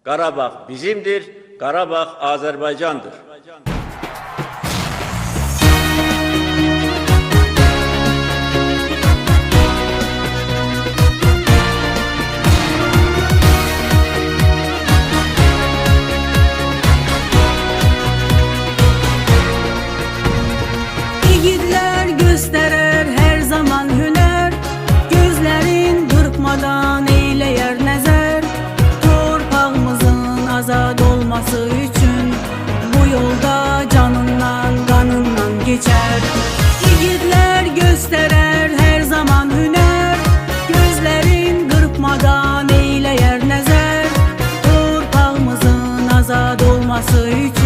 Qarabağ bizimdir, Qarabağ Azərbaycandır. Yiğitler gösterer her zaman hüner, gözlerin kırpmadan eyleyer nezer. Torpağımızın azad olması için bu yolda canından kanından geçer. Yiğitler gösterer her zaman hüner, gözlerin kırpmadan eyleyer nezer. Torpağımızın azad olması için